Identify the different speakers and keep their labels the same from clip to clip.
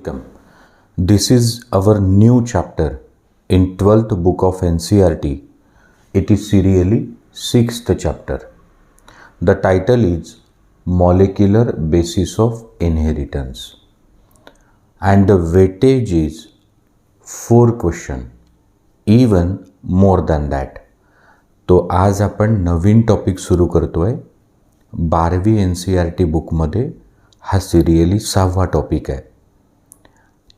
Speaker 1: Uttam. This is our new chapter in 12th book of NCERT. It is serially 6th chapter. The title is Molecular Basis of Inheritance. And the weightage is 4 question, even more than that. तो आज आपण नवीन topic सुरू करतोय. 12वी NCERT बुकमध्ये हा serially 6वा topic आहे.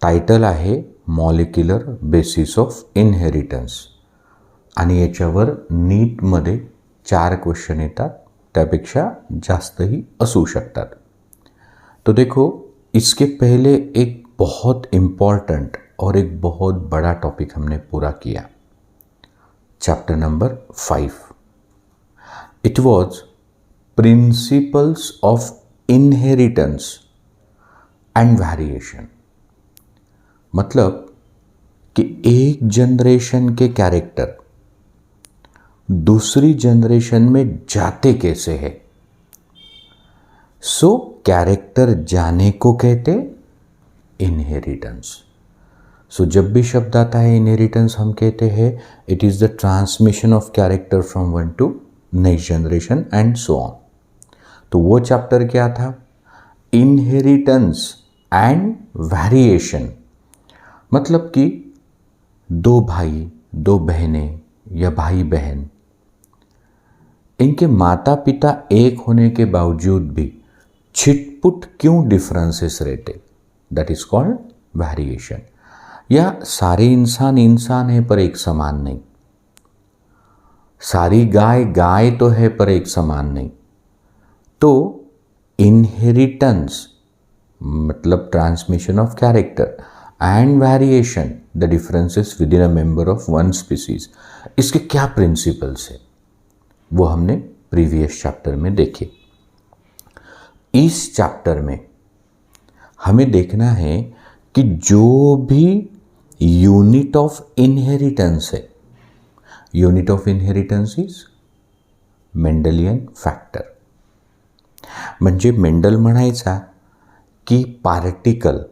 Speaker 1: Title आहे मॉलिक्युलर बेसिस ऑफ इनहेरिटन्स आणि याच्यावर नीटमध्ये 4 क्वेश्चन येतात, त्यापेक्षा जास्तही असू शकतात. तो देखो, इसके पहले एक बहुत इम्पॉर्टेंट और एक बहुत बड़ा टॉपिक हमने पूरा किया. Chapter number 5. It was principles of inheritance and variation. मतलब कि एक जनरेशन के कैरेक्टर दूसरी जनरेशन में जाते कैसे हैं. सो कैरेक्टर जाने को कहते इनहेरिटेंस. सो जब भी शब्द आता है इनहेरिटेंस, हम कहते हैं it is the transmission of character from one two next generation and so on. तो वो चैप्टर क्या था? Inheritance and variation. मतलब कि 2 भाई 2 बहनें या भाई बहन, इनके माता पिता एक होने के बावजूद भी छिटपुट क्यों डिफरेंसेस रहते, दैट इज कॉल्ड वेरिएशन. या सारे इंसान इंसान है पर एक समान नहीं, सारी गाय गाय तो है पर एक समान नहीं. तो इनहेरिटेंस मतलब transmission of character and variation, the differences with in a member of one species, इसके क्या प्रिंसिपल्स है वो हमने प्रीवियस चैप्टर में देखे. इस चैप्टर में हमें देखना है कि जो भी यूनिट ऑफ इनहेरिटेंस है, unit of inheritance is Mendelian factor. म्हणजे मेंडल म्हणायचा की particle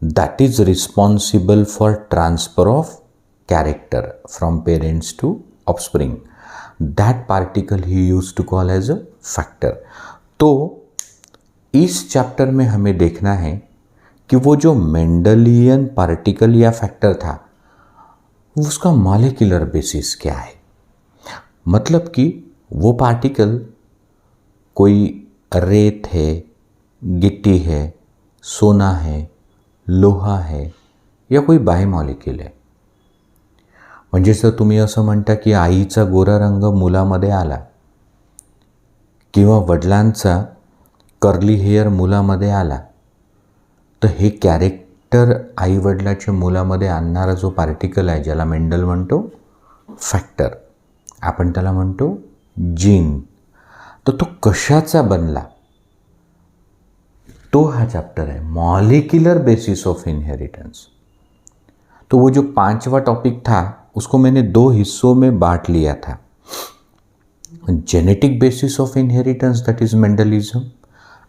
Speaker 1: that is responsible for transfer of character from parents to offspring, that particle he used to call as a factor. तो इस chapter में हमें देखना है कि वो जो मेंडलियन पार्टिकल या फैक्टर था उसका मॉलिक्यूलर बेसिस क्या है. मतलब कि वो पार्टिकल कोई रेत है, गिट्टी है, सोना है, लोहा है या कोई बाय मॉलिक्यूल आहे. म्हणजे जर तुम्ही असं म्हणता की आईचा गोरा रंग मुलामध्ये आला किंवा वडिलांचा कर्ली हेअर मुलामध्ये आला, तर हे कॅरेक्टर आई वडिलाच्या मुलामध्ये आणणारा जो पार्टिकल आहे, ज्याला मेंडल म्हणतो फॅक्टर, आपण त्याला म्हणतो जीन, तर तो कशाचा बनला, तो हा चैप्टर है मॉलिक्यूलर बेसिस ऑफ इनहेरिटेंस. तो वो जो 5वां टॉपिक था उसको मैंने 2 हिस्सों में बांट लिया था. Genetic basis of inheritance, that is Mendelism,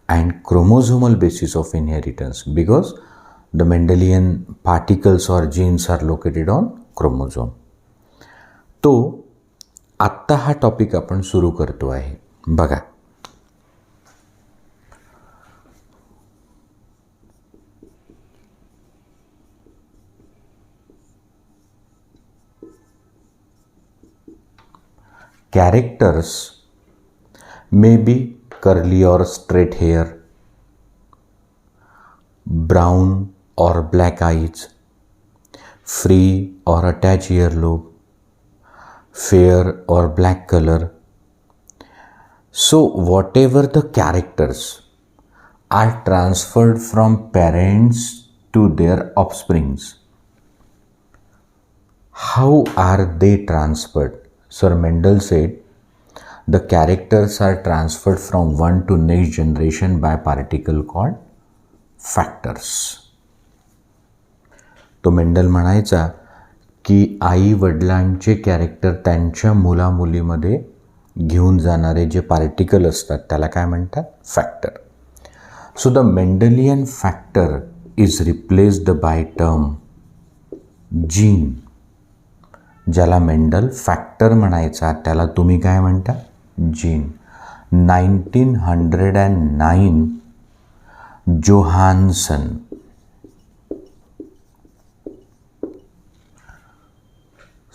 Speaker 1: and chromosomal basis of inheritance, because the Mendelian particles और genes are located on chromosome. तो आत्ता हा टॉपिक आपण सुरू करतो आहे. बघा, characters may be curly or straight hair, brown or black eyes, free or attached earlobe, fair or black color. So whatever the characters are transferred from parents to their offsprings, how are they transferred? Sir Mendel said the characters are transferred from one to next generation by particle called factors. तो Mendel म्हणायचा की आई वडिलांचे character त्यांच्या मुलामुलीमध्ये घेऊन जाणारे जे particle असतात त्याला काय म्हणतात? Factor. So the Mendelian factor is replaced by term gene. ज्याला मेंडल फॅक्टर म्हणायचा त्याला तुम्ही काय म्हणता? जीन. 1909 जोहानसन.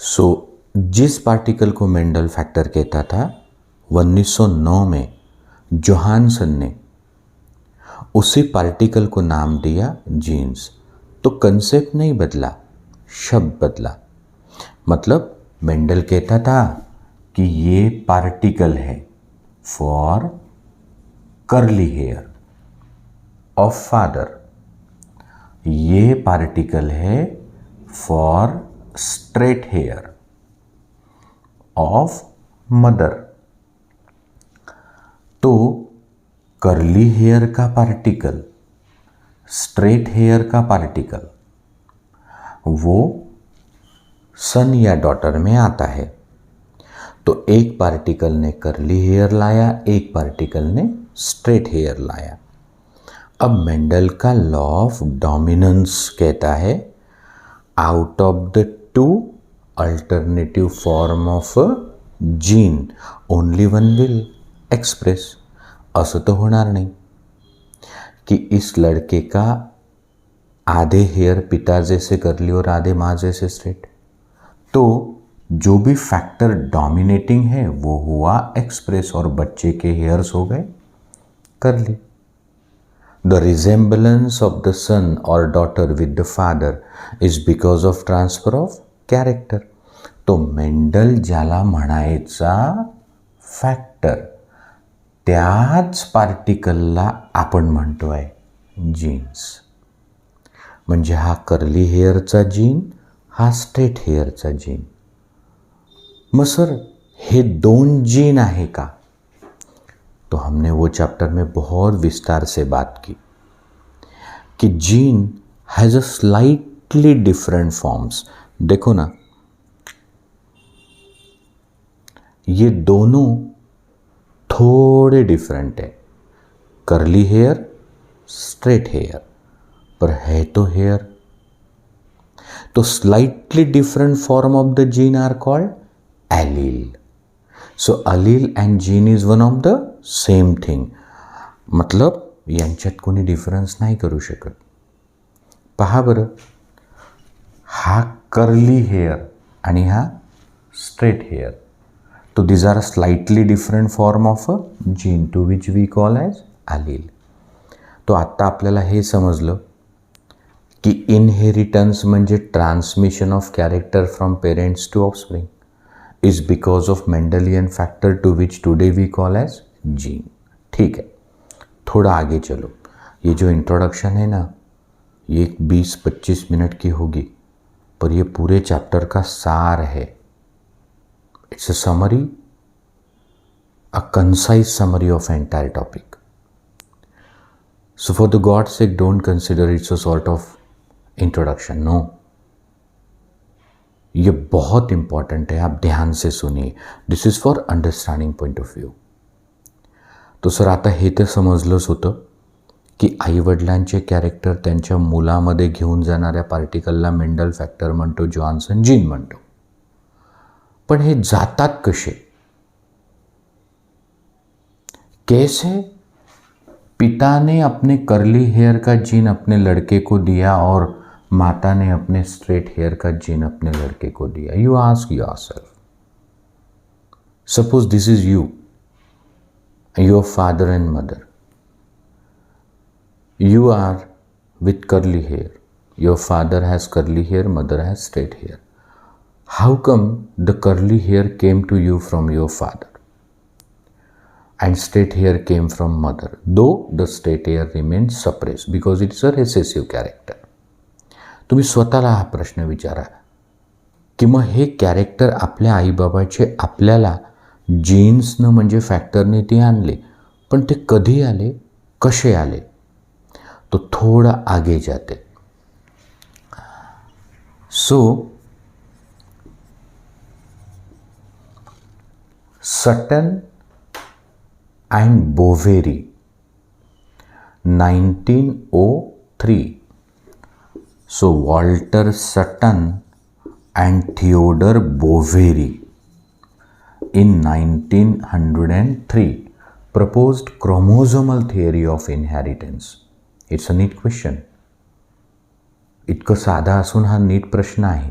Speaker 1: सो जिस पार्टिकल को मेंडल फैक्टर कहता था 1909 में जोहानसन ने उसी पार्टिकल को नाम दिया जीन्स. तो कंसेप्ट नहीं बदला, शब्द बदला. मतलब मेंडल कहता था कि ये पार्टिकल है for curly hair of father, ये पार्टिकल है for straight hair of mother. तो कर्ली हेयर का पार्टिकल, स्ट्रेट हेयर का पार्टिकल वो सन या डॉटर में आता है. तो एक पार्टिकल ने कर्ली हेयर लाया, एक पार्टिकल ने स्ट्रेट हेयर लाया. अब मेंडल का लॉ ऑफ डोमिनेंस कहता है out of the two alternative form of a gene only one will express. असं तो होणार नहीं कि इस लड़के का आधे हेयर पिता जैसे कर्ली और आधे माँ जैसे स्ट्रेट. तो जो भी फैक्टर डोमिनेटिंग है वो हुआ एक्सप्रेस और बच्चे के हेयर्स हो गए curly. The resemblance of the son और daughter with the father is because of transfer of character. तो मेंडल ज्याला म्हणायचा फॅक्टर त्याच पार्टिकलला आपण म्हणतोय जीन्स. म्हणजे हा कर्ली हेअरचा जीन, हा स्ट्रेट हेअरचा जीन. मग सर हे दोन जीन आहे का? तो हमने वो चैप्टर में बहुत विस्तार से बात की कि gene has a slightly different forms. देखो ना, ये दोनों थोड़े डिफरेंट है. कर्ली हेयर, स्ट्रेट हेयर, पर है तो हेयर. तो slightly different form of the gene are called allele. So allele and gene is one of the same thing. मतलब यांच्यात कोणी डिफरन्स नाही करू शकत. पहा बरं, हा कर्ली हेयर आणि हा स्ट्रेट हेयर. तो these are slightly different form of a gene to which we call as allele. तो आत्ता आपल्याला हे समजलं की इनहेरिटन्स म्हणजे transmission of character from parents to offspring is because of Mendelian factor to which today we call as gene. ठीक है, थोड़ा आगे चलो. ये जो इंट्रोडक्शन है ना, ये 20-25 मिनट की होगी, पर ये पूरे चैप्टर का सार है. It's a summary, a concise summary of entire topic. So for the God's sake, don't consider it's a sort of introduction. No. ये बहुत important है, आप ध्यान से सुनिए. This is for understanding point of view. तो सर आता हे तर समजलंच होतं की आईवडिलांचे कॅरेक्टर त्यांच्या मुलामध्ये घेऊन जाणाऱ्या पार्टिकलला मेंडल फॅक्टर म्हणतो, जॉन्सन जीन म्हणतो. पण हे जातात कसे? कैसे? पिता ने अपने कर्ली हेयर का जीन अपने लड़के को दिया और माता ने अपने स्ट्रेट हेयर का जीन अपने लड़के को दिया. You ask yourself, suppose this is you, your father and mother. You are with curly hair. Your father has curly hair, mother has straight hair. How come the curly hair came to you from your father and straight hair came from mother, though the straight hair remains suppressed because it is a recessive character? तुम्ही स्वतःला हा प्रश्न विचारा की मग हे character आपल्या आईबाबाचे आपल्याला जीन्सनं म्हणजे फॅक्टरने ते आणले, पण ते कधी आले, कसे आले? तो थोड़ा आगे जाते. सो Sutton and Boveri 1903. So Walter Sutton and Theodore Boveri in 1903 proposed chromosomal theory of inheritance. It's a neat question. इतकं साधा असून हा नीट प्रश्न आहे.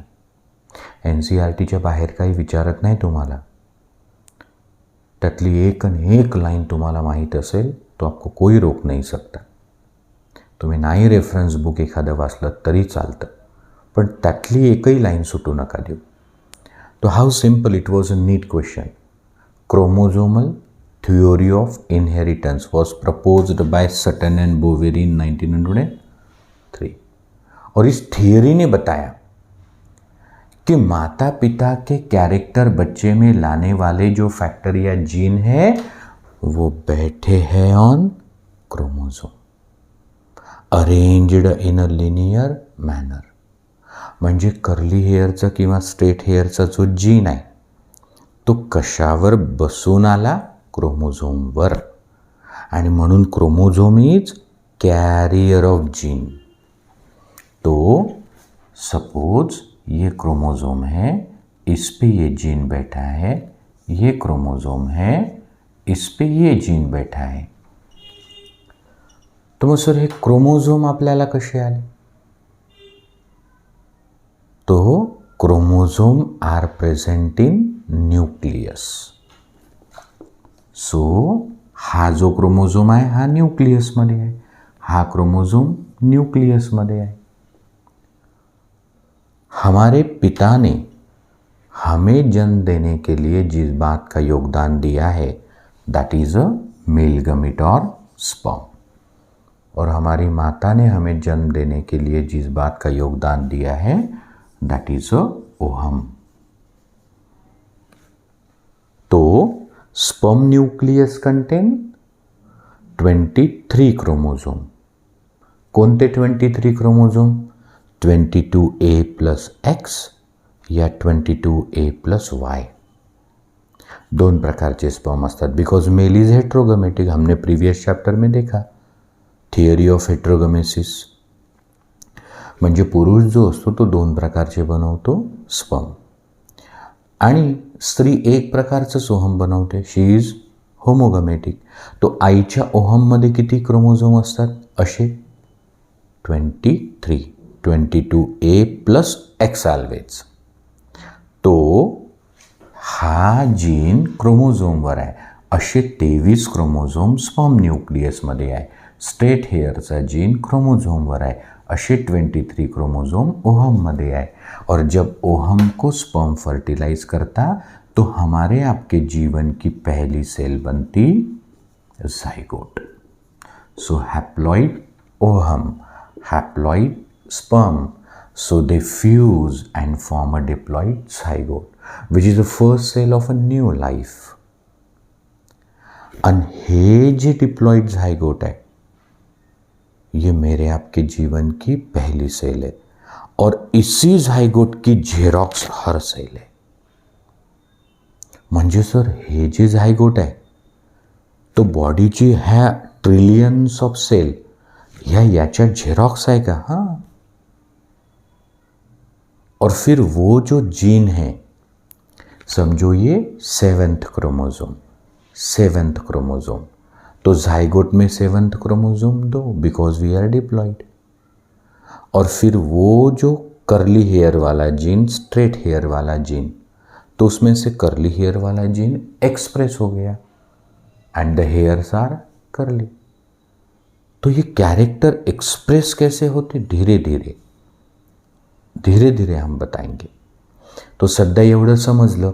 Speaker 1: NCERTच्या बाहेर काही विचारत नाही तुम्हाला. त्यातली एक आणि एक लाईन तुम्हाला माहीत असेल तो आपको कोई रोक नहीं सकता. तुम्ही नाही रेफरन्स बुक एखादं वाचलं तरी चालतं, पण त्यातली एकही लाईन सुटू नका देऊ. तो how simple it was a neat question. Chromosomal theory of inheritance was proposed by Sutton and Boveri in 1903. और इस थियरी ने बताया कि माता पिता के कैरेक्टर बच्चे में लाने वाले जो फैक्टर या जीन है वो बैठे हैं on chromosome, arranged in a linear manner. म्हणजे कर्ली हेअरचा किंवा स्ट्रेट हेअरचा जो जीन आहे तो कशावर बसून आला? क्रोमोझोमवर. आणि म्हणून chromosome is carrier of gene. तो सपोज ये क्रोमोझोम है, इस पे ये जीन बैठा है, ये क्रोमोझोम है, इस पे ये जीन बैठा है. तो मग सर हे क्रोमोझोम आपल्याला कसे आले? तो chromosome are present in nucleus. So हा जो क्रोमोझोम आहे हा न्यूक्लियसमध्ये आहे, हा क्रोमोझोम न्यूक्लियसमध्ये आहे. हमारे पिता ने हमें जन्म देने के लिए जिस बात का योगदान दिया है that is a male gamete और स्पर्म. और हमारी माता ने हमें जन्म देने के लिए जिस बात का योगदान दिया है दैट इज अ ओहम. तो स्पर्म न्यूक्लियस कंटेन 23 क्रोमोझोम. कोणते 23 क्रोमोझोम? 22A प्लस X या 22A प्लस Y. दोन प्रकारचे स्पर्म असतात. Because male is heterogametic. हमने प्रीवियस चैप्टर में देखा थियरी ऑफ हेट्रोगमेसिस. म्हणजे पुरुष जो असतो तो दोन प्रकारचे बनवतो स्पर्म, आणि स्त्री एक प्रकारचं सोहम बनवते. She is homogametic. तो आईच्या ओहममध्ये किती क्रोमोझोम असतात? असे 23. 22A plus X always. तो हा जीन क्रोमोझोमवर आहे. असे 23 क्रोमोझोम स्पर्म न्यूक्लियसमध्ये आहे. स्ट्रेट हेअरचा जीन क्रोमोझोमवर आहे. असे 23 क्रोमोझोम ओहममध्ये आहे. और जब ओहम को स्पर्म फर्टिलाइज करता तो हमारे आपके जीवन की पहली सेल बनती zygote. So haploid ohm, haploid sperm, so they fuse and form a diploid zygote, which is the first cell of a new life. And हे जे डिप्लॉइड zygote है ये मेरे आपके जीवन की पहली सेल है, और इसी zygote की झेरॉक्स हर सेल है. म्हणजे सर हे जे zygote आहे तो बॉडीची ह्या ट्रिलियन्स ऑफ सेल ह्या याच्या झेरॉक्स आहे का? हां. और फिर वो जो जीन है समझो ये 7th क्रोमोझोम, 7th क्रोमोझोम. तो जाइगोट में 7th क्रोमोझोम दो बिकॉज वी आर डिप्लॉइड. और फिर वो जो कर्ली हेयर वाला जीन, स्ट्रेट हेयर वाला जीन, तो उसमें से कर्ली हेयर वाला जीन एक्सप्रेस हो गया and the hairs are curly. तो ये कैरेक्टर एक्सप्रेस कैसे होते? धीरे धीरे धीरे धीरे हम बताएंगे. तो सध्या एवढं समजलं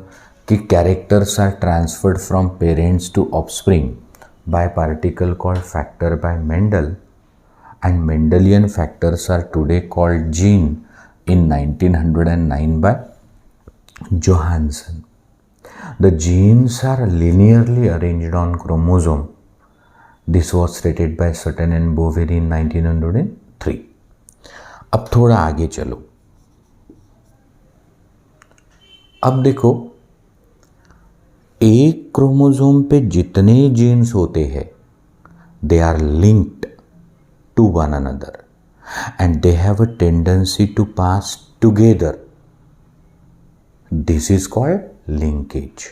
Speaker 1: की characters are transferred from parents to offspring by particle called factor by Mendel, and Mendelian factors are today called gene in 1909 by Johansen. The genes are linearly arranged on chromosome. This was stated by Sutton and Boveri in 1903. अब थोड़ा आगे चलो. अब देखो, एक chromosome पे जितने genes होते हैं they are linked to one another and they have a tendency to pass together. This is called linkage.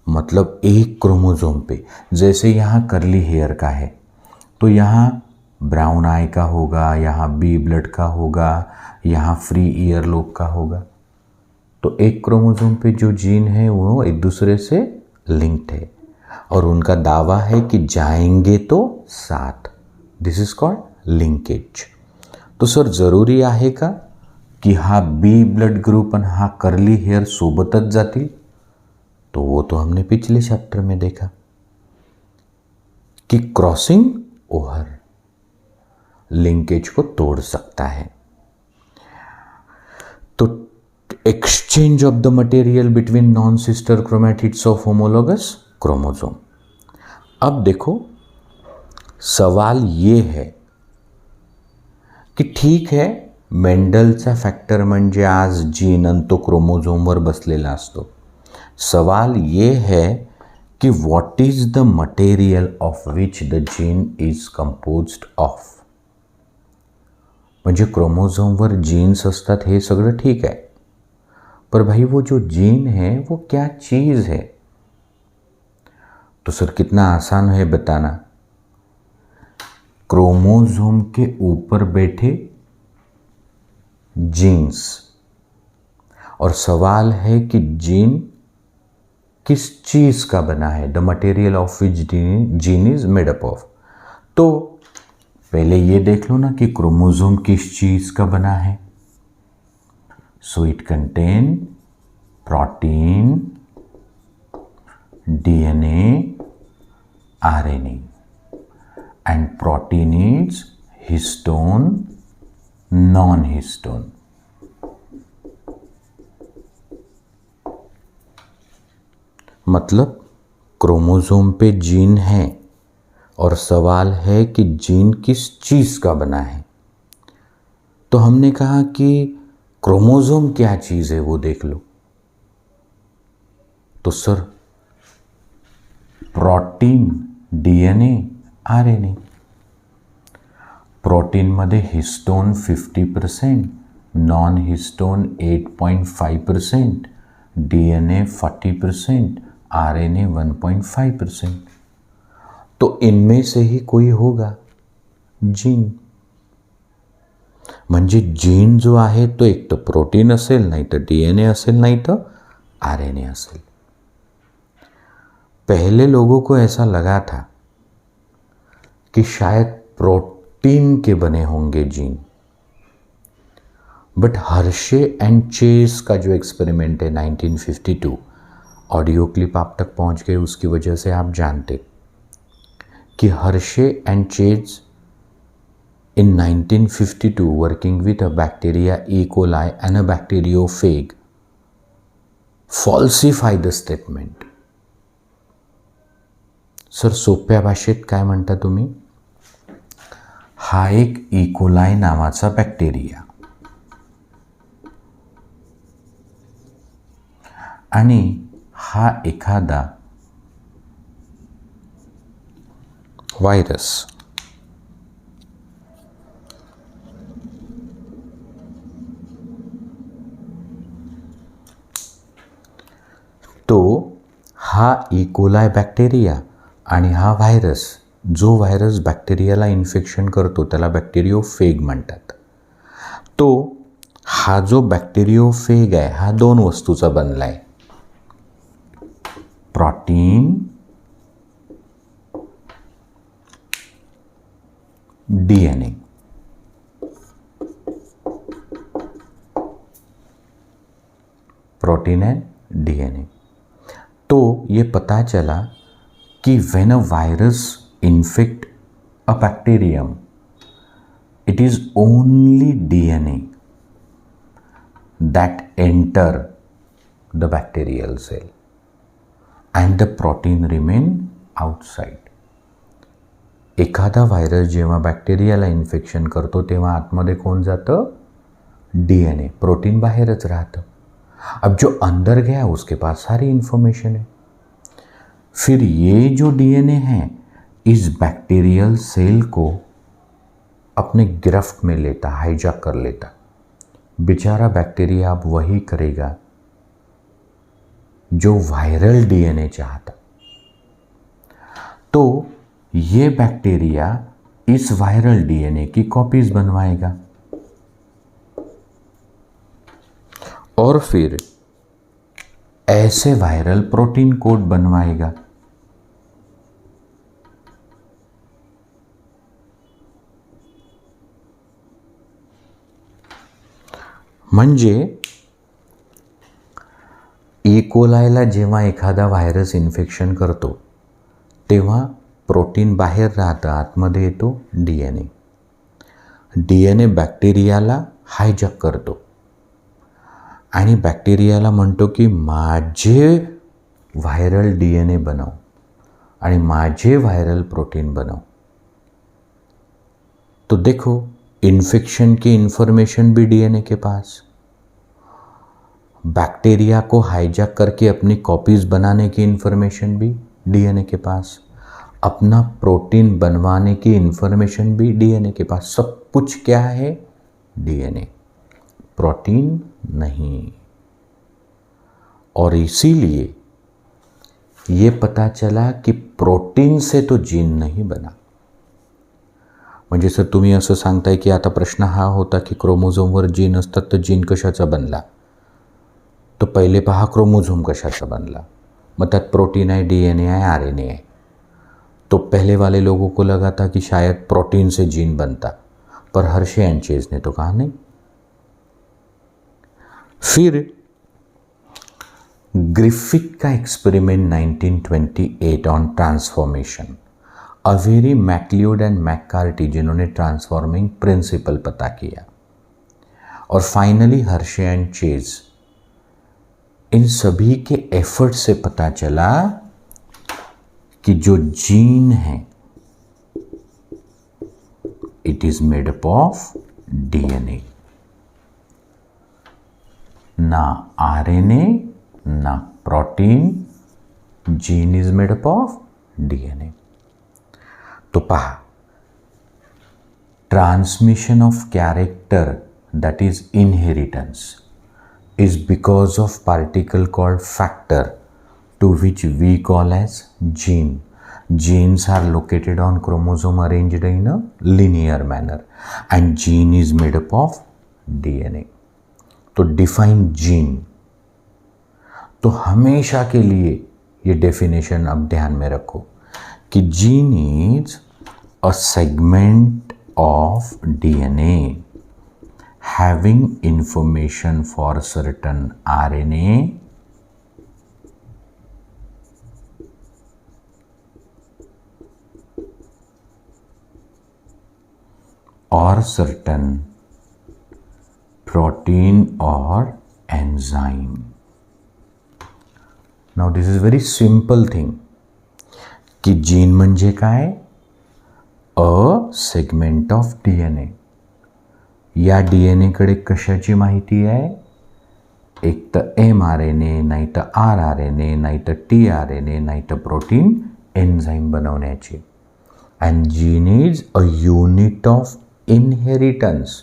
Speaker 1: मतलब एक क्रोमोसोम पे, जैसे यहाँ कर्ली हेयर का है तो यहाँ ब्राउन आई का होगा, यहाँ बी ब्लड का होगा, यहाँ फ्री ईयर लोब का होगा। तो एक क्रोमोसोम पे जो जीन है वो एक दूसरे से लिंक्ड है और उनका दावा है कि जाएंगे तो साथ। This is called linkage. तो सर जरुरी आहे का की हा बी ब्लड ग्रुप आणि हा कर्ली हेयर सोबतच जातील? तो वो तो हमने पिछले चैप्टर में देखा कि क्रॉसिंग ओवर लिंकेज को तोड़ सकता है। तो exchange of the material between non sister chromatids of homologous chromosome. अब देखो सवाल ये है की ठीक है, मेंडलचा फॅक्टर म्हणजे आज जीन आणि तो क्रोमोझोमवर बसलेला असतो। सवाल ये है कि what is the material of which the gene is composed of. म्हणजे क्रोमोझोमवर जीन्स असतात हे सगळं ठीक है, पर भाई वो जो जीन है वो क्या चीज़ है? तो सर कितना आसान है बताना। क्रोमोसोम के ऊपर बैठे जीन्स, और सवाल है कि जीन किस चीज का बना है, the material of which gene is made up of. तो पहले ये देख लो ना कि क्रोमोसोम किस चीज का बना है। So it contain protein, DNA, RNA, and protein is histone, non-histone। मतलब क्रोमोसोम पे जीन है और सवाल है कि जीन किस चीज का बना है। तो हमने कहा कि क्रोमोसोम क्या चीज है वो देख लो। तो sir protein, DNA, RNA. Protein मध्ये histone 50%, non histone 8.5%, DNA 40%, RNA 1.5%। तो इनमें से ही कोई होगा जीन। म्हणजे जीन जो आहे तो एक तो प्रोटीन असेल, नाही तर डीएनए असेल, नाही तर आरएनए असेल। पहले लोगों को ऐसा लगा था कि शायद प्रोटीन के बने होंगे gene, but Hershey and Chase का जो एक्सपेरिमेंट है 1952, ऑडियो क्लिप आप तक पहुंच गए, उसकी वजह से आप जानते कि Hershey and Chase in 1952 working with a bacteria E. coli and a bacteriophage falsify the statement। Sir सोप्या भाषेत काय म्हणता तुम्ही? हा एक इकोलाई नावाचा बॅक्टेरिया आणि हा एखादा व्हायरस। तो हा इकोलाई बॅक्टेरिया आणि हा व्हायरस, जो व्हायरस बॅक्टेरियाला इन्फेक्शन करतो त्याला बॅक्टेरियोफेग म्हणतात। तो हा जो बॅक्टेरियोफेग आहे हा दोन वस्तूचा बनला आहे, protein, DNA. Protein and DNA. तो ये पता चला कि when a virus infect a bacterium, it is only DNA that enter the bacterial cell and the protein remain outside। एखादा व्हायरस जेव्हा बॅक्टेरियाला इन्फेक्शन करतो तेव्हा आतमध्ये कोण जातं? डीएनए, प्रोटीन बाहेरच राहतं। अब जो अंदर गया उसके पास सारी इंफॉर्मेशन है। फिर ये जो डीएनए है इस बैक्टीरियल सेल को अपने गिरफ्त में लेता, हाईजैक कर लेता। बेचारा बैक्टीरिया अब वही करेगा जो वायरल डीएनए चाहता। तो ये बैक्टीरिया इस वायरल डीएनए की कॉपीज बनवाएगा और फिर ऐसे वायरल प्रोटीन कोड बनवाएगा। म्हणजे ई कोलायला जेव्हा एखादा व्हायरस इन्फेक्शन करतो तेव्हा प्रोटीन बाहेर राहतं, आतमध्ये येतो डीएनए। डीएनए बॅक्टेरियाला हायजॅक करतो आणि बॅक्टेरियाला म्हणतो की माझे व्हायरल डीएनए बनव आणि माझे व्हायरल प्रोटीन बनव। तो देखो इन्फेक्शन की इन्फॉर्मेशन भी डीएनए के पास, बैक्टीरिया को हाईजैक करके अपनी कॉपीज बनाने की इन्फॉर्मेशन भी डीएनए के पास, अपना प्रोटीन बनवाने की इन्फॉर्मेशन भी डीएनए के पास। सब कुछ क्या है? डीएनए, प्रोटीन नहीं। और इसीलिए ये पता चला कि प्रोटीन से तो जीन नहीं बना। म्हणजे सर तुम्ही असं सांगताय की आता प्रश्न हा होता की क्रोमोझोमवर जीन असतात तर जीन कशाचा बनला? तो पहिले पहा क्रोमोझोम कशाचा बनला, मग त्यात प्रोटीन है, डीएनए है, आरएनए है। तो पहले वाले लोगों को लगा था कि शायद प्रोटीन से जीन बनता, पर हर्शे एंड चेज ने तो कहा नहीं। फिर ग्रिफिथ का experiment 1928 on transformation, Avery, MacLeod and McCarty जिन्होंने ट्रांसफॉर्मिंग प्रिंसिपल पता किया, और फाइनली हर्शे एंड चेज, इन सभी के एफर्ट से पता चला कि जो जीन है it is made up of DNA, ना आरएनए ना protein, gene is made up of DNA. तो पहा, transmission of character, that is inheritance, is because of particle called factor to which we call as gene. Genes are located on chromosome arranged in a linear manner and gene is made up of DNA. तो define gene, तो हमेशा के लिए ये definition अब ध्यान में रखो कि gene is a segment of DNA having information for certain RNA or certain protein or enzyme. Now this is very simple thing कि जीन म्हणजे काय? अ सेगमेंट ऑफ डीएनए। या डीएनए कडे कशाची माहिती आहे? एक तर एमआरएनए, नाही तर आरआरएनए, नाही तर टीआरएनए, नाही तर प्रोटीन एन्झाईम बनवण्याची। And gene is a unit of inheritance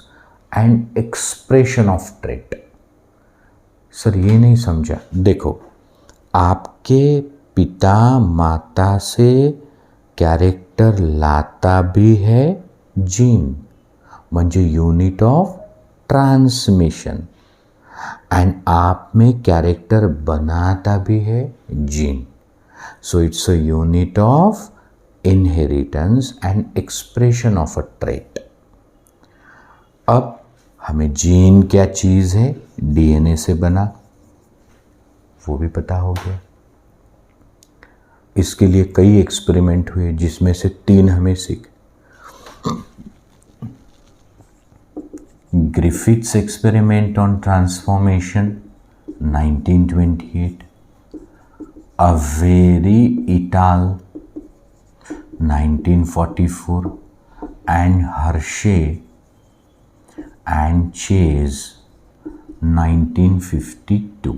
Speaker 1: and expression of trait. Sir ये नहीं समझा। देखो, आपके पिता माता से कैरेक्टर लाता भी है जीन, म्हणजे यूनिट ऑफ ट्रांसमिशन, एंड आप में कैरेक्टर बनाता भी है gene. So it's a unit of inheritance and expression of a trait. अब हमें जीन क्या चीज़ है? डीएनए से बना, वो भी पता हो गया। इसके लिए कई एक्सपेरिमेंट हुए जिसमें से 3 हमें सीख। Griffith's experiment on transformation 1928, Avery et al 1944 and Hershey and Chase 1952.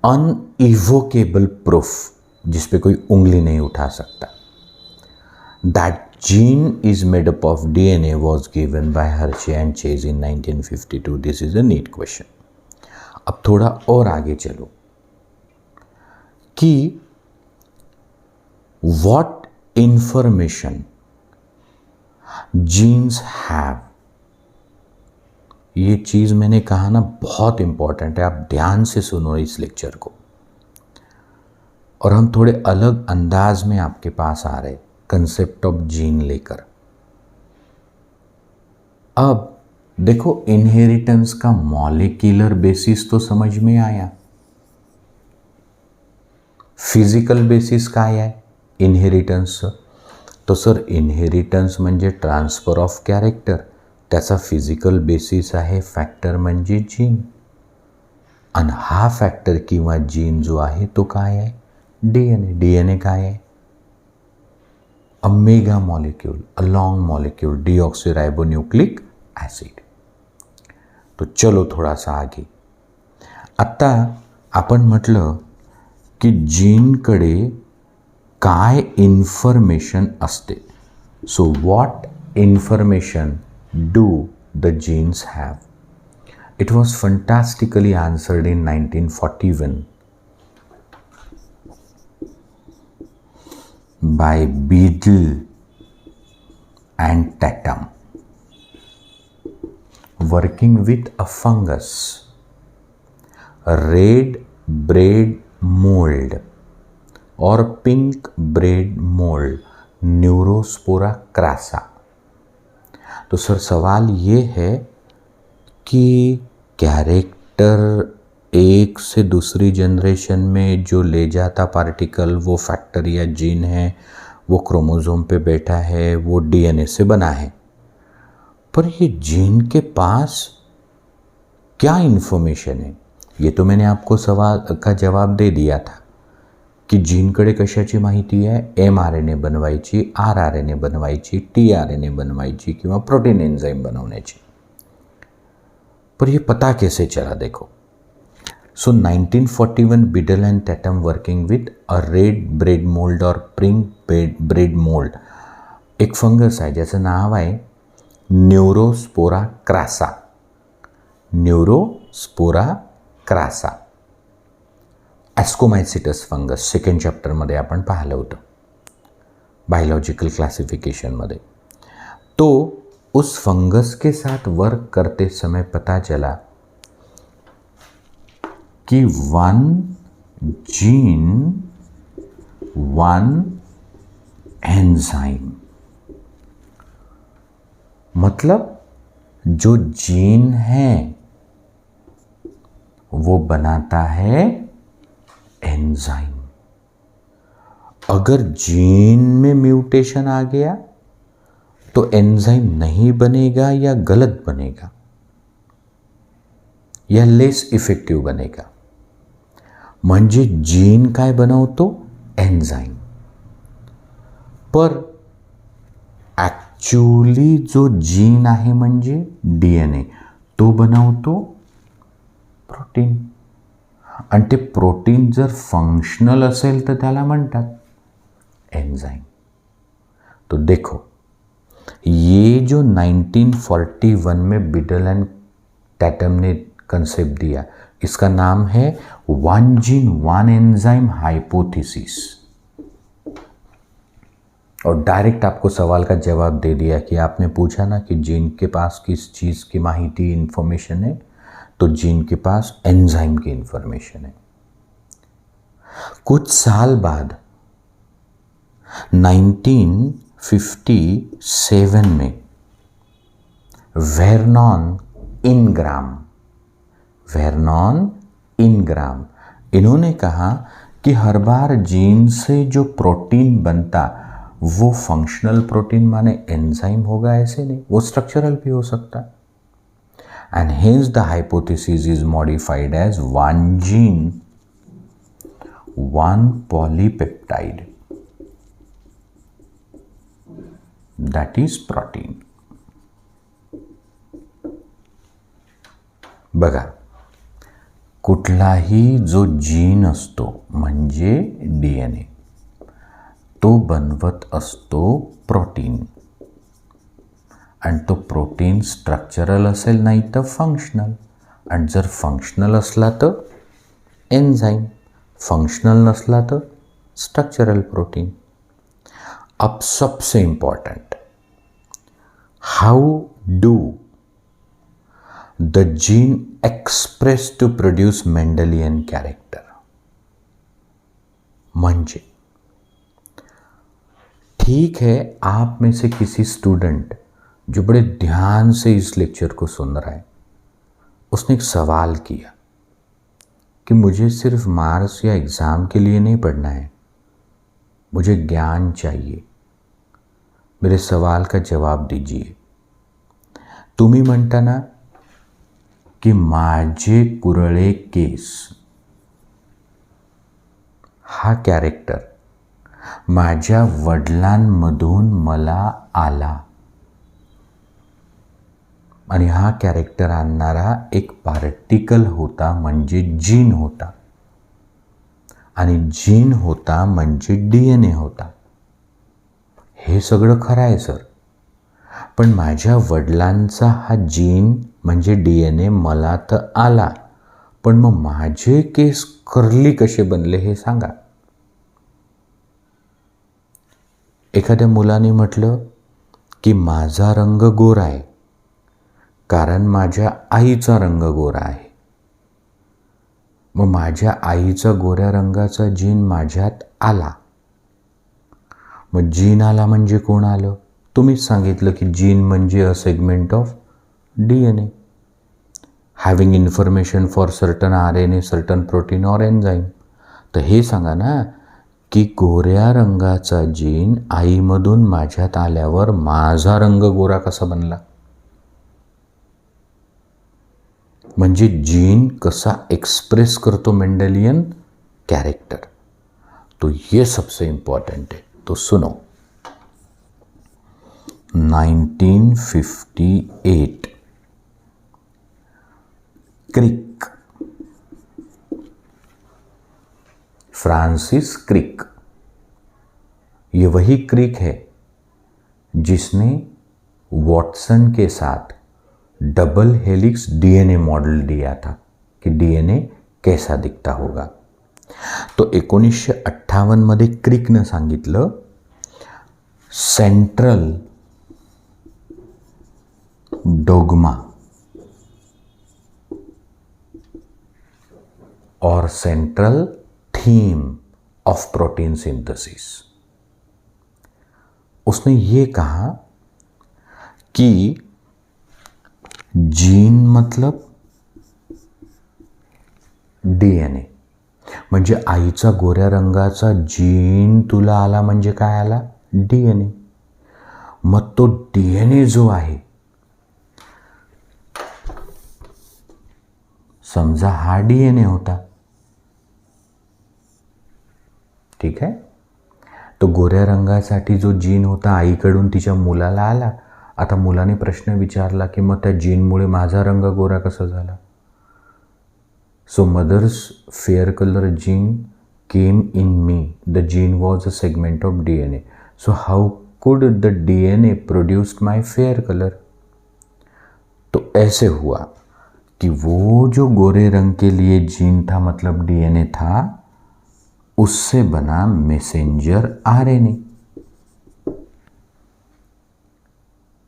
Speaker 1: अनइवोकेबल proof, जिस पे कोई उंगली नहीं उठा सकता। that gene is made up of DNA was given by Hershey and Chase in 1952. This is a neat question. अब थोड़ा और आगे चलो कि what information genes have. ये चीज़ मैंने कहा ना बहुत इंपॉर्टेंट है, आप ध्यान से सुनो इस लेक्चर को। और हम थोड़े अलग अंदाज में आपके पास आ रहे कंसेप्ट ऑफ जीन लेकर। अब देखो, इनहेरिटेंस का मॉलिक्यूलर बेसिस तो समझ में आया, फिजिकल बेसिस काय आहे इनहेरिटन्स? तो सर इनहेरिटन्स म्हणजे ट्रान्सफर ऑफ कॅरेक्टर, त्याचा फिजिकल बेसिस आहे फॅक्टर म्हणजे जीन, आणि हा फॅक्टर किंवा जीन जो आहे तो काय आहे? डीएनए. डीएनए काय आहे? अ mega molecule, a long molecule, deoxyribonucleic acid. तो चलो थोडासा आगे. आत्ता आपण म्हटलं की जीनकडे काय इन्फॉर्मेशन असते. So what information do the genes have? It was fantastically answered in 1941 by Beadle and Tatum, working with a fungus, red bread mold or pink bread mold, Neurospora crassa. तो सर सवाल ये है कि character एक से दूसरी generation में जो ले जाता पार्टिकल वो फैक्टर या जीन है, वो क्रोमोसोम पे बैठा है, वो डीएनए से बना है, पर ये जीन के पास क्या इन्फॉर्मेशन है? ये तो मैंने आपको सवाल का जवाब दे दिया था की जीनकडे कशाची माहिती आहे? mRNA बनवायची, rRNA बनवायची, tRNA बनवायची किंवा प्रोटीन एंजाइम बनवण्याची. पर ये पता कैसे चला? देखो, सो 1941 Beadle and Tatum working with a red bread mold और pink bread mold, एक फंगस आहे ज्याचं नाव आहे Neurospora crassa. Neurospora crassa, Ascomycetes fungus, second चॅप्टरमध्ये आपण पाहिलं होतं बायोलॉजिकल क्लासिफिकेशनमध्ये. तो उस फंगस के साथ वर्क करते समय पता चला कि वन जीन वन एंजाइम, मतलब जो जीन है वो बनाता है एंजाइम. अगर जीन में म्यूटेशन आ गया तो एंजाइम नहीं बनेगा या गलत बनेगा या लेस इफेक्टिव बनेगा. म्हणजे जीन काय बनवतो? एंजाइम. पर ॲक्च्युअली जो जीन आहे म्हणजे डीएनए, तो बनवतो प्रोटीन. आणि ते प्रोटीन जर फंक्शनल असेल तर त्याला म्हणतात एंजाइम. तो देखो, ये जो 1941 में बिडल एंड टैटम ने कंसेप्ट दिया, इसका नाम है one gene one enzyme hypothesis. और डायरेक्ट आपको सवाल का जवाब दे दिया कि आपने पूछा ना कि जीन के पास किस चीज़ की माहिती इंफॉर्मेशन है, तो जीन के पास एंजाइम की इंफॉर्मेशन है. कुछ साल बाद 1957 में वेर्नॉन इनग्राम इन्होंने कहा कि हर बार जीन से जो प्रोटीन बनता वो फंक्शनल प्रोटीन माने एंजाइम होगा, ऐसे नहीं, वो स्ट्रक्चरल भी हो सकता है. And hence the hypothesis is modified as one gene one polypeptide, that is protein. बघा, कुठलाही जो जीन असतो म्हणजे डीएनए, तो बनवत असतो प्रोटीन. आणि तो प्रोटीन स्ट्रक्चरल असेल नाही तर फंक्शनल. आणि जर फंक्शनल असला तर एन्झाईम, फंक्शनल नसला तर स्ट्रक्चरल प्रोटीन. अब सबसे important, how do the gene express to produce Mendelian character. म्हणजे ठीक है, आप में से किसी स्टूडेंट जो बड़े ध्यान से इस लेक्चर को सुन रहा है, उसने एक सवाल किया कि मुझे सिर्फ मार्क्स या एग्ज़ाम के लिए नहीं पढ़ना है, मुझे ज्ञान चाहिए. मेरे सवाल का जवाब दीजिए. तुम्ही म्हणता ना की माझे कुरळे केस हा कॅरेक्टर माझ्या वडिलांमधून मला आला. आणि हा कॅरेक्टर आणणारा एक पार्टिकल होता, म्हणजे जीन होता. आणि जीन होता म्हणजे DNA होता. हे सगळं खरं आहे सर, पण माझ्या वडिलांचा हा जीन म्हणजे DNA मला तर आला, पण मग माझे केस कर्ली कसे बनले हे सांगा. एखाद्या मुलाने म्हटलं की माझा रंग गोरा आहे कारण माझ्या आईचा रंग गोरा आहे. मग माझ्या आईचा गोऱ्या रंगाचा जीन माझ्यात आला. मग जीन आला म्हणजे कोण आलं? तुम्हीच सांगितलं की जीन म्हणजे अ segment of DNA having information for certain RNA, certain protein और एन्झाईम. तर हे सांगा ना की गोऱ्या रंगाचा जीन आईमधून माझ्यात आल्यावर माझा रंग गोरा कसा बनला. म्हणजे जीन कसा एक्सप्रेस करतो मेंडेलियन कैरेक्टर, तो ये सबसे इम्पॉर्टेंट है. तो सुनो, 1958 क्रिक, फ्रांसिस क्रिक, ये वही क्रिक है जिसने वॉटसन के साथ डबल हेलिक्स DNA मॉडल दिया था कि DNA कैसा दिखता होगा. तो 1958 मध्ये क्रिकनं सांगितलं सेंट्रल डोग्मा और central theme of protein synthesis. उसने ये कहा कि जीन मतलब DNA, म्हणजे आईचा गोऱ्या रंगाचा जीन तुला आला म्हणजे काय आला? DNA. मग तो DNA जो आहे, समजा हा DNA होता, ठीक आहे. तो गोऱ्या रंगासाठी जो जीन होता आईकडून तिच्या मुलाला आला. आता मुलाने प्रश्न विचारला की मग त्या जीनमुळे माझा रंग गोरा कसा झाला. So mother's fair colour gene came in me. The gene was a segment of DNA. So how could the DNA produced my fair colour. तो ऐसे हुआ कि वो जो गोरे रंग के लिए जीन था, मतलब DNA था, उससे बना मैसेंजर RNA.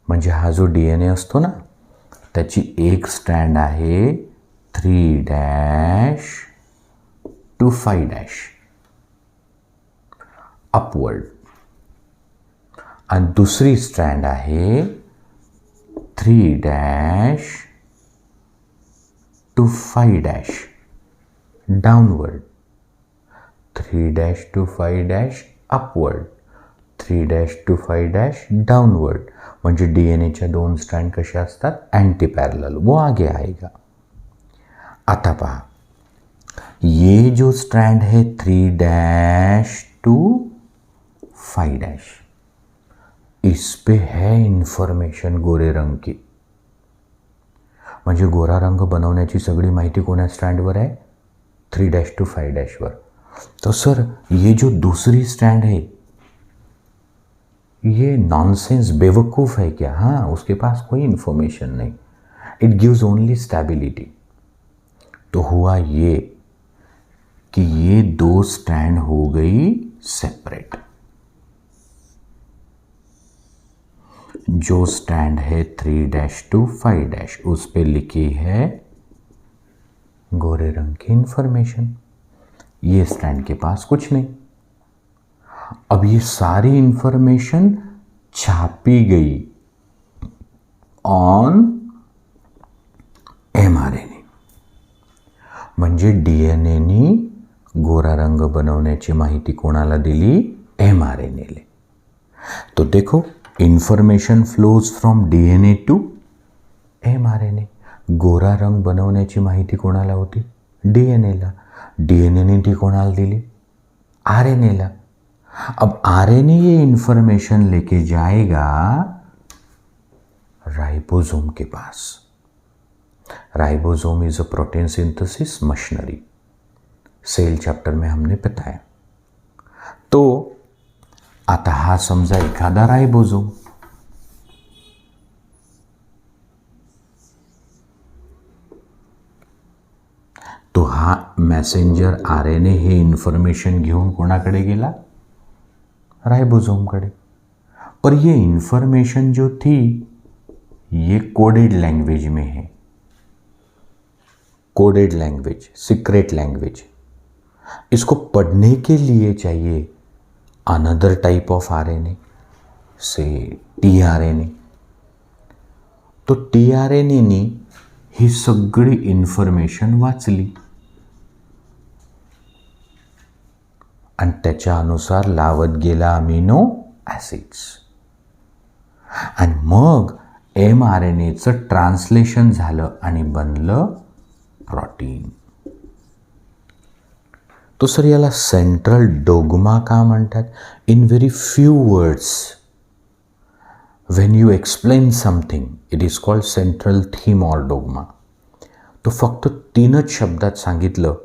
Speaker 1: म्हणजे हा जो DNA असतो ना, त्याची एक स्ट्रँड आहे 3' to 5' अपवर्ड, आणि दुसरी स्ट्रँड आहे 3' to 5' downward, 3' to 5' upward, 3' to 5' downward. म्हणजे DNAच्या दोन स्ट्रँड कशा असतात? Anti parallel. वो आगे आएगा. आता पहा, ये जो स्ट्रैंड है 3' to 5', इस पे है इन्फॉर्मेशन गोरे रंग की. म्हणजे गोरा रंग बनवण्याची सगळी माहिती कोणा स्ट्रँडवर आहे? 3' to 5' वर. तो सर ये जो दूसरी स्ट्रैंड है ये नॉनसेंस, बेवकूफ़ है क्या? हाँ, उसके पास कोई इन्फॉर्मेशन नहीं, इट गिव्स ओनली स्टेबिलिटी। तो हुआ ये कि ये दो स्ट्रैंड हो गई सेपरेट। जो स्टैंड है 3' to 5' उस पे लिखी है गोरे रंग की इंफॉर्मेशन। ये स्टैंड के पास कुछ नहीं। अब ये सारी इंफॉर्मेशन छापी गई ऑन mRNA, म्हणजे DNAने गोरा रंग बनवण्याची माहिती कोणाला दिली? mRNAले. तो देखो, information flows from DNA to mRNA. गोरा रंग बनवण्याची माहिती कोणाला होती? DNAला. DNAने ती कोणाला दिली? RNAला. अब RNA ये इंफॉर्मेशन लेके जाएगा राइबोसोम के पास. Ribosome is a protein synthesis machinery. Cell chapter में हमने बताया. तो आता हा समजा एखादा राइबोसोम. तो हा मेसेंजर RNA हे इन्फॉर्मेशन घेऊन कोणाकडे गेला? राइबोसोमकडे. पर ये इन्फॉर्मेशन जो थी ये कोडेड लैंग्वेज में है. Coded language, secret language. इसको पढ़ने के लिए चाहिए अनदर टाइप ऑफ RNA, से tRNA. तो tRNA ने ही सगळी इन्फॉर्मेशन वाचली आणि त्याच्या अनुसार लावत गेला अमिनो ॲसिड्स. आणि मग mRNAचं ट्रान्सलेशन झालं आणि बनलं प्रोटीन. तो सर याला सेंट्रल डोग्मा का म्हणतात? In very few words when you explain something it is called central theme और डोग्मा. तो फक्त 3च शब्दात सांगितलं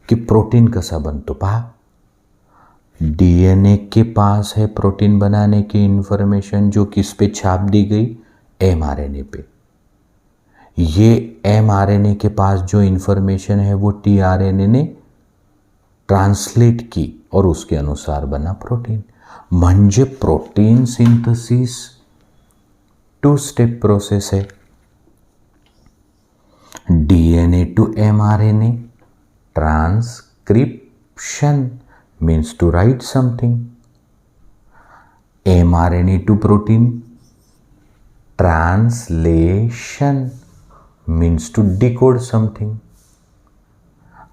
Speaker 1: की प्रोटीन कसा बनतो. पहा, DNA के पास है प्रोटीन बनाने की इंफॉर्मेशन, जो किस पे छाप दी गई? mRNA पे. ये mRNA के पास जो इंफॉर्मेशन है वो tRNA ने ट्रांसलेट की और उसके अनुसार बना प्रोटीन. म्हणजे प्रोटीन सिंथेसिस 2 स्टेप प्रोसेस है. DNA to mRNA, transcription means to write something. mRNA to protein, translation means to decode something.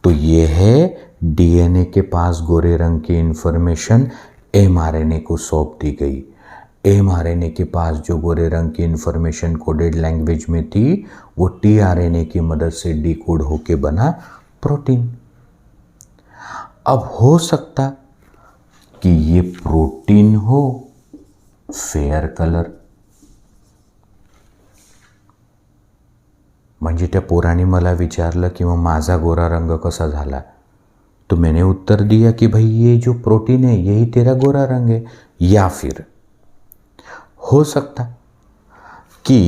Speaker 1: तो ये है DNA के पास गोरे रंग की इंफॉर्मेशन mRNA को सौंप दी गई. mRNA के पास जो गोरे रंग की इंफॉर्मेशन कोडेड लैंग्वेज में थी वो tRNA की मदद से डिकोड होके बना प्रोटीन. अब हो सकता कि ये प्रोटीन हो फेयर कलर. म्हणजे त्या पोराने मला विचारलं कि मग माझा गोरा रंग कसा झाला. तो मैंने उत्तर दिया कि भाई ये जो प्रोटीन है यही तेरा गोरा रंग है. या फिर हो सकता कि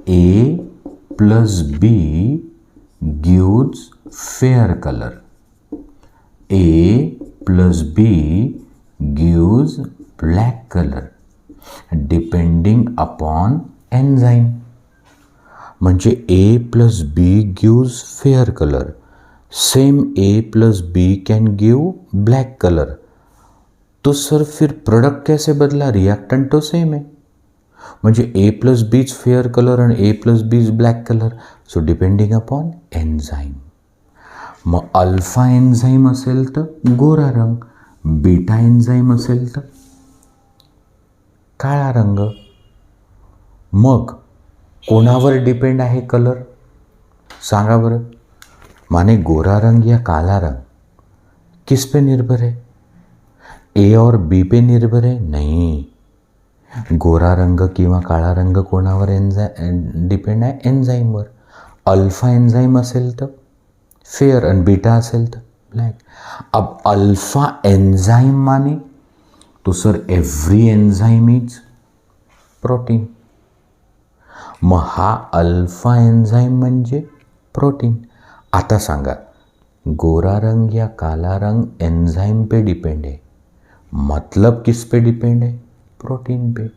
Speaker 1: A plus B gives fair color. A plus B gives black color depending upon enzyme. म्हणजे A plus B gives fair color. Same A plus B can give black color. तो सर फिर प्रोडक्ट कैसे बदला? Reactant तो same है. म्हणजे A plus B is fair colour आणि A plus B is black colour. So depending upon enzyme. Mug alpha enzyme असेल तर गोरा रंग, बीटा एन्झाईम असेल तर काळा रंग. मग कोणावर डिपेंड आहे कलर? सांगा बरं. माने गोरा रंग या काला रंग किस पे निर्भर है? ए और बी पे निर्भर है? नहीं. गोरा रंग किंवा काळा रंग कोणावर डिपेंड आहे? एन्झाईमवर. अल्फा एन्झाईम असेल तर फेअर आणि बीटा असेल तर ब्लॅक. अब अल्फा एन्झाईम माने तो sir every enzyme is protein. मग हा अल्फा एन्झाईम म्हणजे प्रोटीन. आता सांगा, गोरा रंग या काला रंग एंजाइम पे डिपेंड है, मतलब किस पे डिपेंड है? प्रोटीन पे.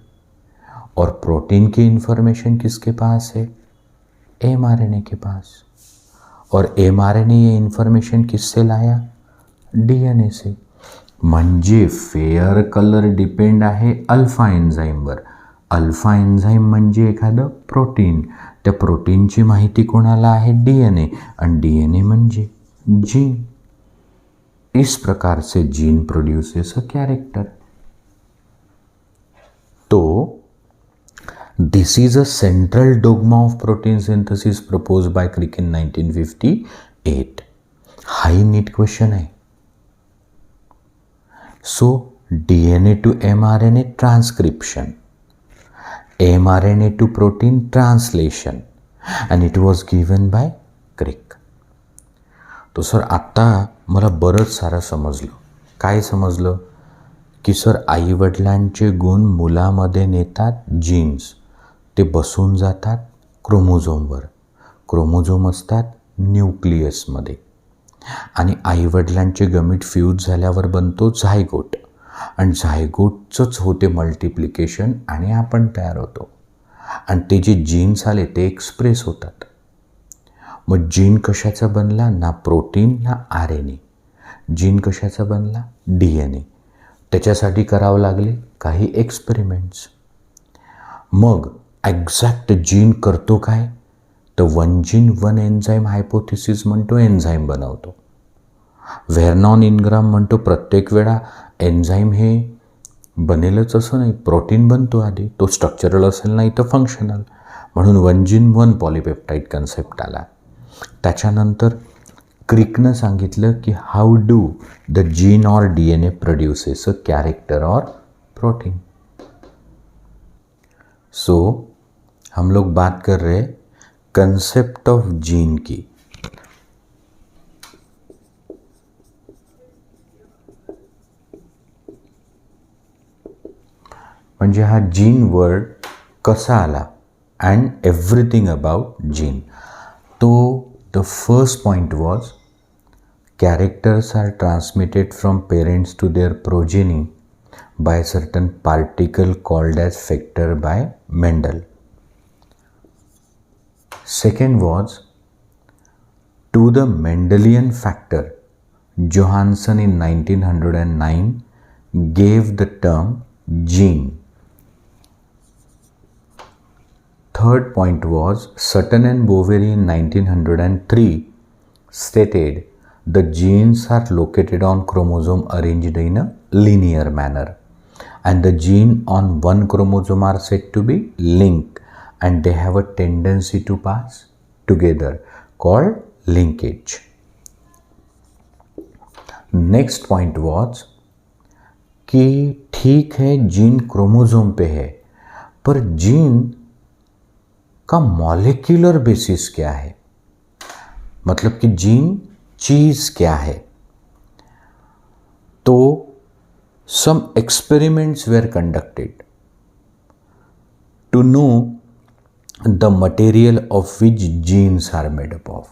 Speaker 1: और प्रोटीन की इंफॉर्मेशन किसके पास है? एमआरएनए के पास. और एमआरएनए ये इंफॉर्मेशन किससे लाया? डीएनए से. म्हणजे फेअर कलर डिपेंड आहे अल्फा एन्झाईमवर. अल्फा एन्झाईम म्हणजे एखादं प्रोटीन. त्या प्रोटीनची माहिती कोणाला आहे? डीएनए. आणि डीएनए म्हणजे जीन. इस प्रकार से जीन प्रोड्यूसेस अ कैरेक्टर. तो this is a central dogma of protein synthesis propose by Crick in 1958. हाई नीट क्वेश्चन आहे. So DNA to mRNA transcription, mRNA to protein translation, and it was given by Crick. तो sir आत्ता मला बरंच सारं समजलं. काय समजलं? की सर आईवडिलांचे गुण मुलामध्ये नेतात जीन्स, ते बसून जातात क्रोमोझोमवर. क्रोमोझोम असतात न्यूक्लियसमध्ये, आणि आईवडिलांचे गमीट फ्यूज झाल्यावर बनतो झायगोट, आणि झायगोटचंच होते मल्टिप्लिकेशन आणि आपण तयार होतो. आणि ते जे जीन्स आले ते एक्सप्रेस होतात. मग जीन कशाचा बनला? ना प्रोटीन ना RNA. जीन कशाचा बनला? DNA. त्याच्यासाठी करावं लागले काही एक्सपेरिमेंट्स. मग एक्झॅक्ट जीन करतो काय? तर one gene one enzyme hypothesis म्हणतो एन्झाईम बनवतो. व्हेर्नॉन इनग्राम म्हणतो प्रत्येक वेळा एन्झाईम हे बनेलच असं नाही, प्रोटीन बनतो आधी, तो स्ट्रक्चरल असेल नाही तर फंक्शनल. म्हणून one gene one polypeptide concept आला. त्याच्यानंतर क्रिकनं सांगितलं की हाऊ डू द जीन और DNA प्रोड्यूसेस अ कैरेक्टर और प्रोटीन. सो हम लोग बात कर रहे कंसेप्ट ऑफ जीन की. म्हणजे हा जीन वर्ड कसा आला अँड एव्हरीथिंग अबाउट जीन. तो the first point was characters are transmitted from parents to their progeny by a certain particle called as factor by Mendel. Second was, to the Mendelian factor, Johansen in 1909 gave the term gene. Third point was, Sutton and Boveri in 1903 stated the genes are located on chromosome arranged in a linear manner, and the gene on one chromosome are said to be linked, and they have a tendency to pass together called linkage. Next point was कि ठीक है gene chromosome पे है, पर gene का molecular basis क्या है? मतलब कि जीन चीज़ क्या है? तो some experiments were conducted to know the material of which genes are made up of.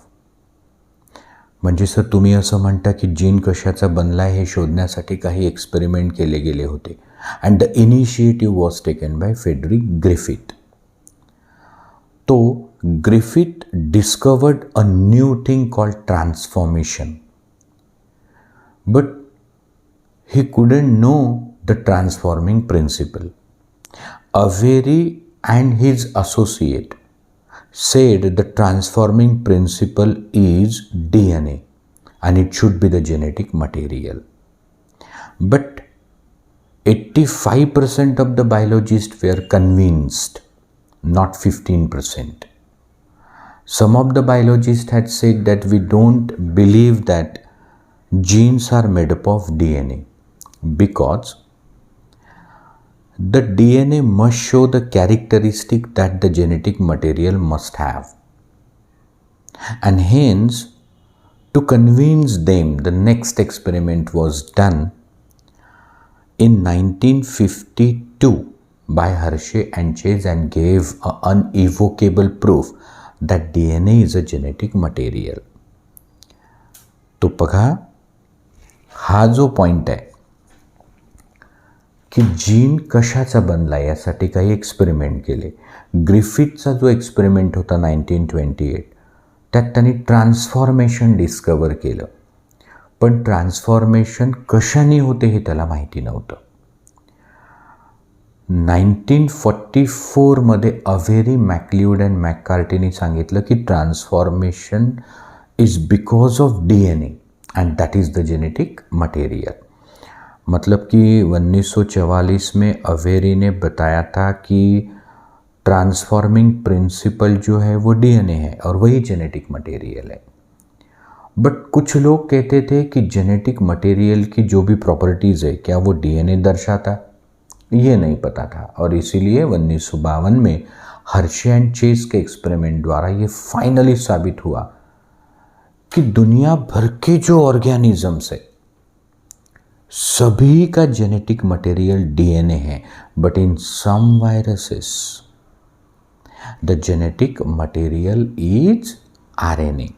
Speaker 1: म्हणजे सर तुम्ही असं म्हणता की जीन कशाचा बनला आहे हे शोधण्यासाठी काही एक्सपेरिमेंट केले गेले होते. And the initiative was taken by Frederick Griffith. तो Griffith discovered a new thing called transformation, but he couldn't know the transforming principle. Avery and his associate said the transforming principle is DNA and it should be the genetic material. But 85% of the biologists were convinced, not 15%. Some of the biologists had said that we don't believe that genes are made up of DNA because the DNA must show the characteristic that the genetic material must have. And hence, to convince them, the next experiment was done in 1952 by Hershey and Chase and gave an unequivocal proof that DNA is a genetic material. तो बघा हा जो point आहे की gene कशाचा बनला यासाठी काही एक्सपेरिमेंट केले. ग्रिफिथचा जो एक्सपेरिमेंट होता 1928 त्यात त्यांनी ट्रान्सफॉर्मेशन डिस्कवर केलं, पण ट्रान्सफॉर्मेशन कशाने होते हे त्याला माहिती नव्हतं. 1944मध्ये अव्हेरी, मॅकलिओड अँड मॅककार्टीनी सांगितलं की transformation is because of DNA and that is the genetic material. मतलब कि 1944 में अवेरी ने बताया था कि ट्रांसफॉर्मिंग प्रिंसिपल जो है वो DNA है और वही जेनेटिक मटेरियल है. बट कुछ लोग कहते थे कि जेनेटिक मटेरियल की जो भी प्रॉपर्टीज़ है क्या वो DNA दर्शाता, ये नहीं पता था. और इसीलिए 1952 में हर्शे एंड चेस के एक्सपेरिमेंट द्वारा ये फाइनली साबित हुआ कि दुनिया भर के जो ऑर्गेनिजम्स है सभी का जेनेटिक मटेरियल DNA है, but in some viruses the genetic material is RNA.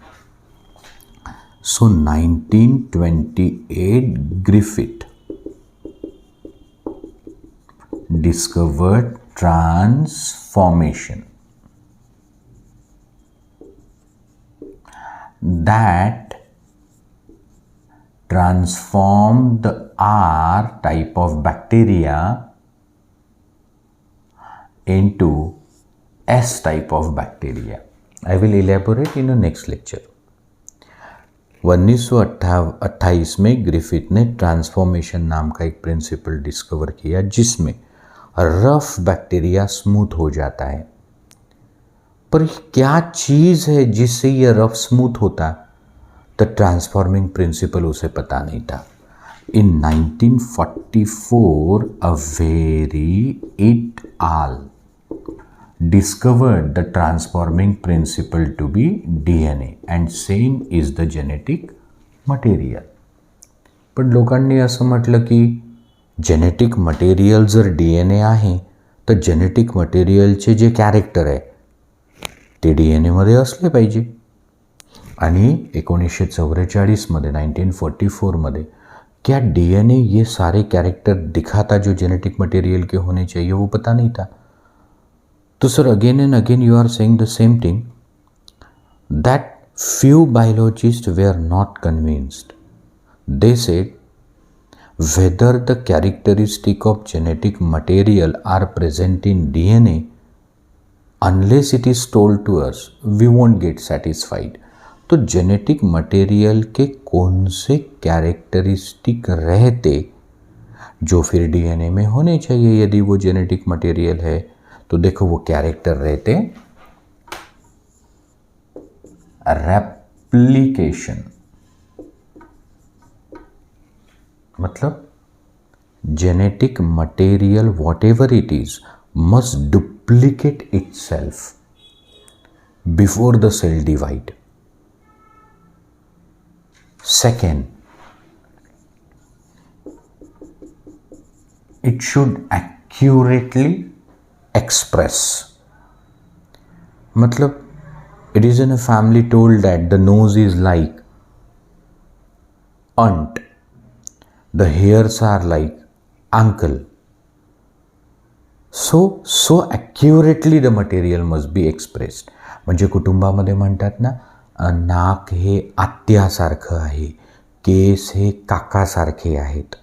Speaker 1: So 1928 Griffith discovered transformation that transformed the R type of bacteria into S type of bacteria. I will elaborate in the next lecture. 1928 में Griffith ने transformation नाम का एक principal discover किया जिसमें rough bacteria smooth हो जाता है. पर क्या चीज़ है जिससे ये रफ स्मूथ होता, द ट्रांसफॉर्मिंग प्रिंसिपल उसे पता नहीं था. In 1944 Avery et al discovered the transforming principle to be DNA and same is the genetic material. पण लोकांनी असं म्हटलं की जेनेटिक मटेरियल जर DNA आहे तर जेनेटिक मटेरियलचे जे कॅरेक्टर आहे ते DNA मध्ये असले पाहिजे. आणि 1944 मध्ये 1944 क्या DNA ये सारे कैरेक्टर दिखाता जो जेनेटिक मटेरियल के होने चाहिए, वो पता नहीं था. तो sir again and again you are saying the same thing that few biologists were not convinced. They said whether the characteristic of genetic material are present in DNA, unless it is told to us, we won't get satisfied. तो genetic material के कौन से characteristic रहते जो फिर DNA में होने चाहिए यदि वो जेनेटिक मटेरियल है. तो देखो वो कैरेक्टर रहते रेप्लिकेशन, मतलब genetic material whatever it is must duplicate itself before the cell divide. Second, it should accurately express. मतलब it is in a family told that the nose is like aunt, the hairs are like uncle. So accurately the material must be expressed. म्हणजे कुटुंबामध्ये म्हणतात ना, नाक हे आत्यासारखं आहे, case हे काकासारखे आहेत.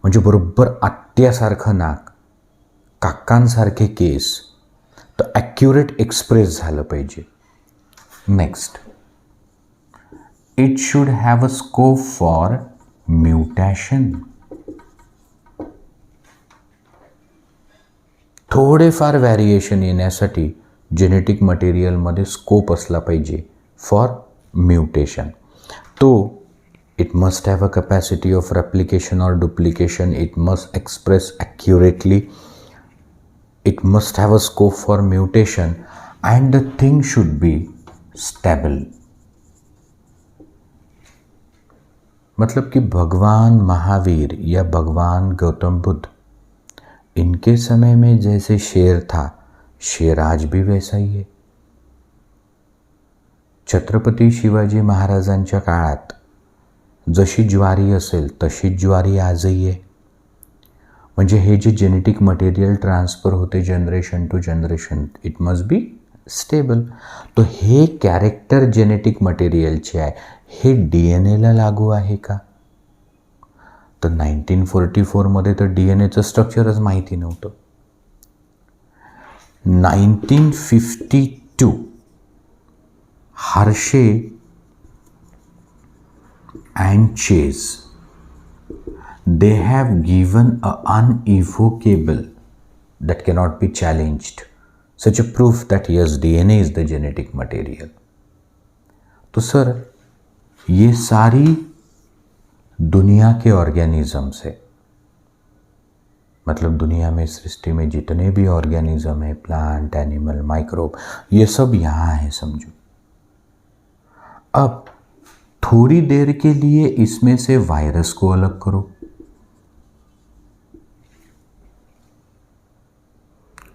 Speaker 1: म्हणजे बरोबर आत्यासारखं नाक, काकांसारखे केस, तर ॲक्युरेट एक्सप्रेस झालं पाहिजे. Next, it should have a scope for mutation. थोडेफार व्हॅरिएशन येण्यासाठी जेनेटिक मटेरियलमध्ये स्कोप असला पाहिजे फॉर म्युटेशन. तो it must have a capacity of replication or duplication, it must express accurately, it must have a scope for mutation, and the thing should be stable. मतलब कि भगवान महावीर या भगवान गौतम बुद्ध, इनके समय में जैसे शेर था, शेर आज भी वैसा ही आहे. छत्रपती शिवाजी महाराजांच्या काळात जशी ज्वारी असेल तशीच ज्वारी आजही आहे. म्हणजे हे जे जेनेटिक मटेरियल ट्रान्सफर होते generation to generation, it must be stable. तो हे कॅरेक्टर जेनेटिक मटेरियलचे आहे, हे DNA लागू आहे का? तर 1944 तर DNAचं स्ट्रक्चरच माहिती नव्हतं. 1952 Hershey and Chase, they have given a unequivocal that cannot be challenged such a proof that yes, DNA is the genetic material. तो सर ये सारी दुनिया के ऑर्गेनिजम्स है, मतलब दुनिया में सृष्टि में जितने भी ऑर्गेनिज्म है, प्लांट, एनिमल, माइक्रोब, ये सब यहाँ है समझो. अब थोड़ी देर के लिए इसमें से वायरस को अलग करो.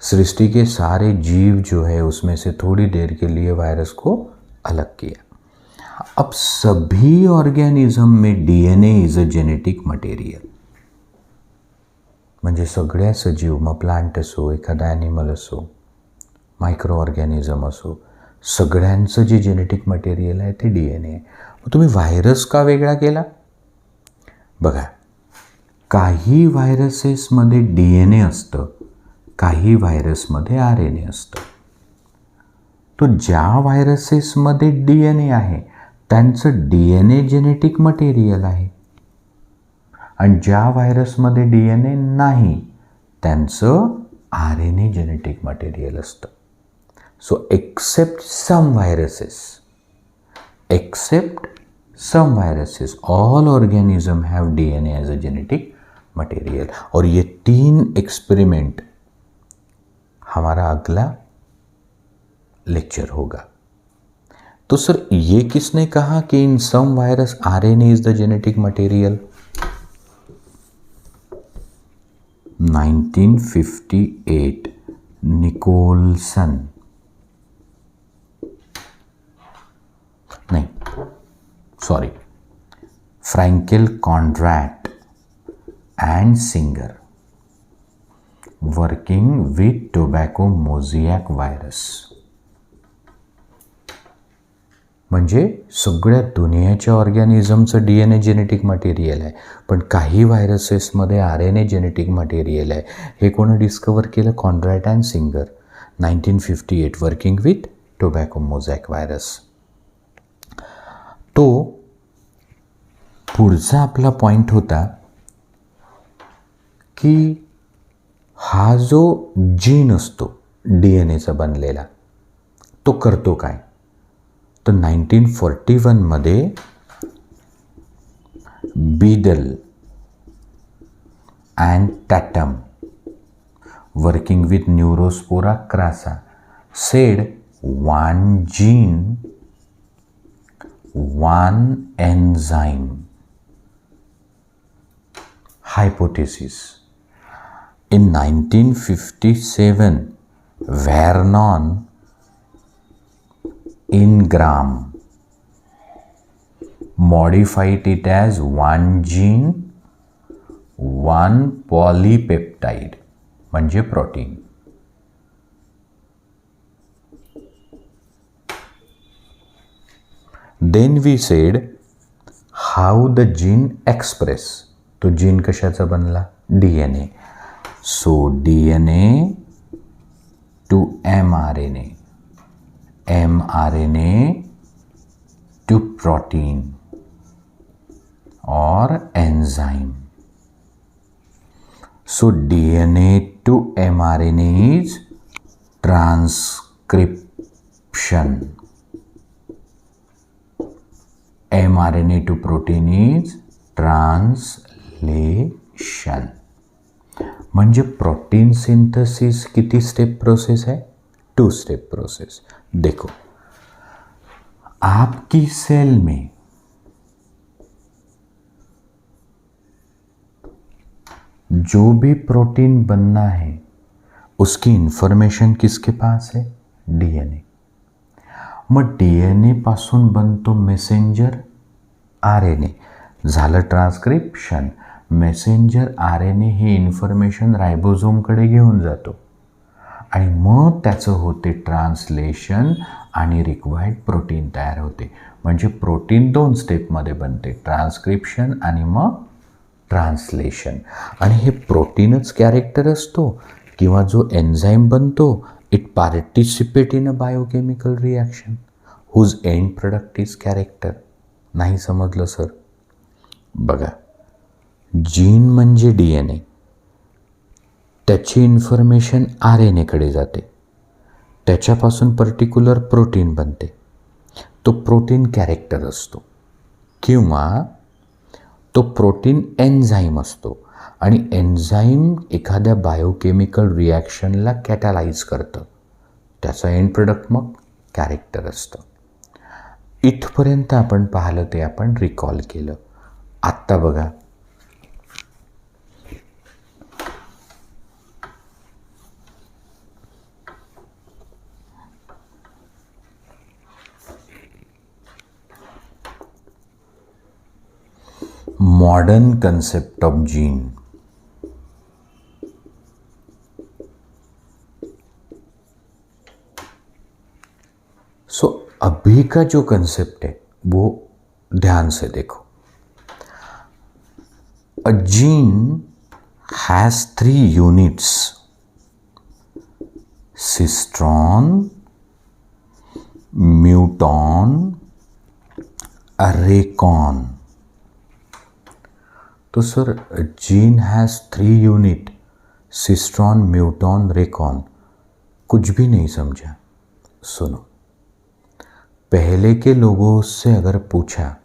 Speaker 1: सृष्टि के सारे जीव जो है उसमें से थोड़ी देर के लिए वायरस को अलग किया. अब सभी ऑर्गेनिज्म में DNA is a genetic material. म्हणजे सगळ्या सजीव, मग प्लांट असो, एखादा ॲनिमल असो, मायक्रो ऑर्गॅनिझम असो, सगळ्यांचं जे जेनेटिक मटेरियल आहे ते DNA आहे. मग तुम्ही व्हायरस का वेगळा केला? बघा, काही व्हायरसेसमध्ये DNA असतं, काही व्हायरसमध्ये RNA असतं. तो ज्या व्हायरसेसमध्ये DNA आहे त्यांचं DNA जेनेटिक मटेरियल आहे, आणि ज्या व्हायरसमध्ये DNA नाही त्यांचं RNA जेनेटिक मटेरियल असतं. So except some viruses, all organism have DNA as a genetic material. और ये 3 एक्सपेरिमेंट हमारा अगला लेक्चर होगा. तो सर ये किसने कहा कि in some virus RNA is the genetic material? 1958 Nicholson, नहीं sorry, Fraenkel Conrat and Singer working with tobacco mosaic virus. म्हणजे सगळ्या दुनियाच्या ऑर्गॅनिझमचं DNA जेनेटिक मटेरियल आहे, पण काही व्हायरसेसमध्ये RNA जेनेटिक मटेरियल आहे. हे कोणी डिस्कवर केलं? Conrat and Singer, 1958, working with tobacco mosaic virus. तो पुढचा आपला पॉईंट होता की हा जो जीन असतो DNAचा बनलेला, तो करतो काय? तर 1941 मध्ये Beadle and Tatum working with Neurospora crassa said one gene, one enzyme hypothesis. In 1957, Vernon Ingram modified it as one gene, one polypeptide, म्हणजे protein. Then we said how the gene express. तो gene कशाचा बनला? DNA. So DNA to mRNA, mRNA to protein or enzyme. So DNA to mRNA is transcription. mRNA to protein is translation. म्हणजे protein synthesis किती step process है? 2 step process. देखो, आपकी cell में जो भी प्रोटीन बनना है उसकी इंफॉर्मेशन किसके पास है? डीएनए. मग डीएनए पासून बनतो मेसेंजर आरएनए. झालं ट्रान्सक्रिप्शन. मेसेंजर आरएनए हे इन्फॉर्मेशन रायबोझोमकडे घेऊन जातो आणि मग त्याचं होते ट्रान्सलेशन आणि रिक्वायर्ड प्रोटीन तयार होते. म्हणजे प्रोटीन 2 स्टेपमध्ये बनते, ट्रान्सक्रिप्शन आणि मग ट्रान्सलेशन. आणि हे प्रोटीनच कॅरेक्टर असतो किंवा जो एन्झाईम बनतो it participate in a biochemical reaction whose end product is character. नाही समजलं सर? बघा, जीन म्हणजे डीएनए, त्याची इन्फॉर्मेशन आरएनएकडे जाते, त्याच्यापासून पर्टिक्युलर प्रोटीन बनते, तो प्रोटीन कॅरेक्टर असतो किंवा तो प्रोटीन एन्झाईम असतो आणि एन्झाईम एखाद्या बायोकेमिकल रिॲक्शनला कॅटालाइज करतं, त्याचा एंड प्रोडक्ट मग कॅरेक्टर असतं. इथपर्यंत आपण पाहिलं ते आपण रिकॉल केलं. आत्ता बघा, modern concept of gene. So अभी का जो कंसेप्ट है वो ध्यान से देखो. A gene has 3 units, cistron, muton, recon. तो sir gene has 3 unit, cistron, muton, recon. कुछ भी नहीं समझा. सुनो, पहले के लोगों से अगर पूछा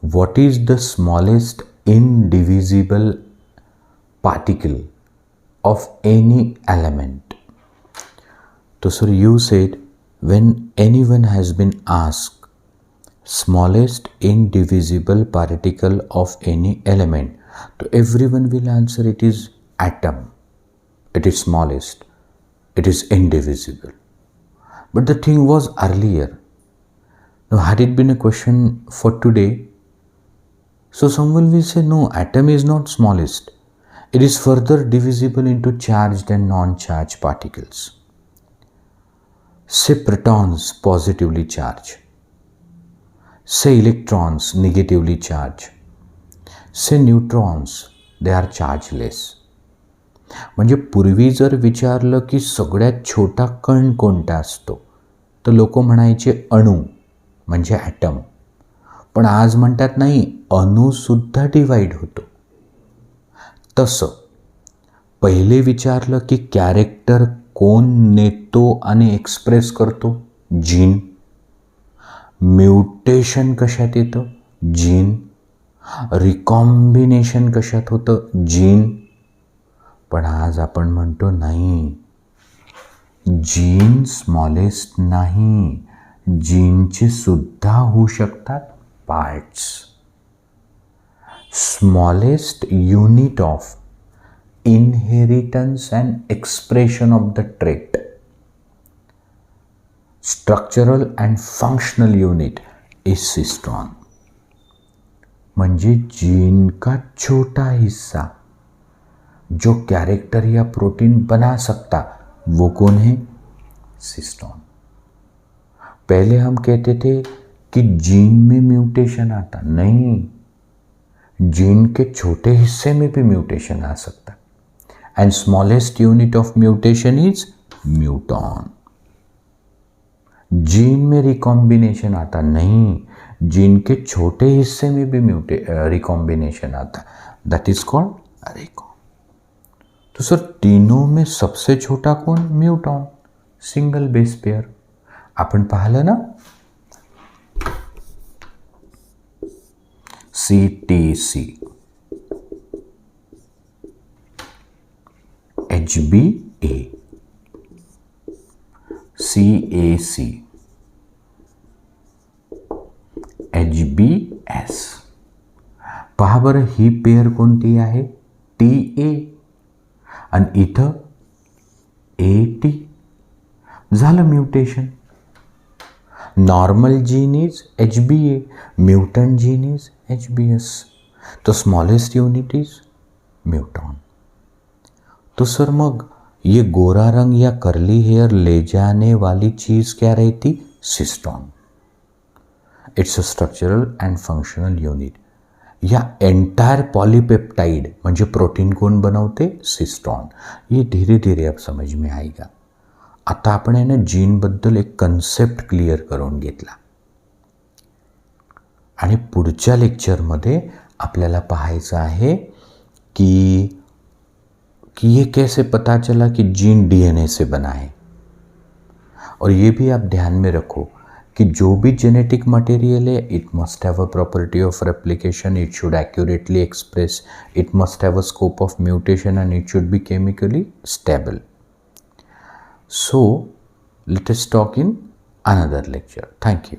Speaker 1: what is the smallest indivisible particle of any element, तो sir you said when anyone has been asked smallest indivisible particle of any element, so everyone will answer it is atom, it is smallest, it is indivisible. But the thing was earlier. Now had it been a question for today, so someone will say no, atom is not smallest, it is further divisible into charged and non-charged particles. Say protons positively charged, say electrons negatively charged, say neutrons they are chargeless. म्हणजे पूर्वी जर विचारलं की सगळ्यात छोटा कण कोणता असतो तर लोक म्हणायचे अणू म्हणजे ॲटम. पण आज म्हणतात नाही, अणूसुद्धा डिवाईड होतो. तसं पहिले विचारलं की कॅरेक्टर कोण नेतो आणि एक्सप्रेस करतो? जीन. म्युटेशन कशात येतं? जीन. रिकॉम्बिनेशन कशात होतं? जीन. पण आज आपण म्हणतो नाही, जीन स्मॉलेस्ट नाही, जीनचे सुद्धा होऊ शकतात parts. Smallest unit of inheritance and expression of the trait, structural and functional unit is cistron. म्हणजे जीन का छोटा हिस्सा जो कैरेक्टर या प्रोटीन बना सकता वो कौन है? सिस्ट्रॉन. पहले हम कहते थे कि जीन में म्यूटेशन आता, नहीं, जीन के छोटे हिस्से में भी म्यूटेशन आ सकता. And smallest unit of mutation is muton. Gene में रिकॉम्बिनेशन आता, नहीं, जीन के छोटे हिस्से में भी रिकॉम्बिनेशन आता, दैट इज कॉल्ड रेकॉन. तो सर तीनों में सबसे छोटा कौन? म्यूटॉन, सिंगल बेस पेयर. आपण पाहिलं ना, CTC, HBA, CAC, HBS. पहा बरं ही पेयर कोणती आहे? TA आणि इथं AT. झालं mutation. Normal gene is HBA, mutant gene is HBS. तो स्मॉलेस्ट यूनिट इज म्यूटॉन. तो सर मग ये गोरा रंग या कर्ली हेयर ले जाने वाली चीज़ क्या रहती? Cistron. It's a structural and functional unit. या एंटायर पॉलीपेप्टाइड म्हणजे प्रोटीन कोण बनवते? सिस्टॉन. ये धीरे धीरे अब समझ में आएगा. आता आपण आहे ना जीनबद्दल एक कन्सेप्ट क्लिअर करून घेतला आणि पुढच्या लेक्चरमध्ये आपल्याला पाहायचं आहे कि ये कैसे पता चला कि जीन DNA से बना है. और ये भी आप ध्यान में रखो कि जो भी जेनेटिक मटेरियल है it must have a property of replication, it should accurately express, it must have a scope of mutation and it should be chemically stable. So let us talk in another lecture. Thank you.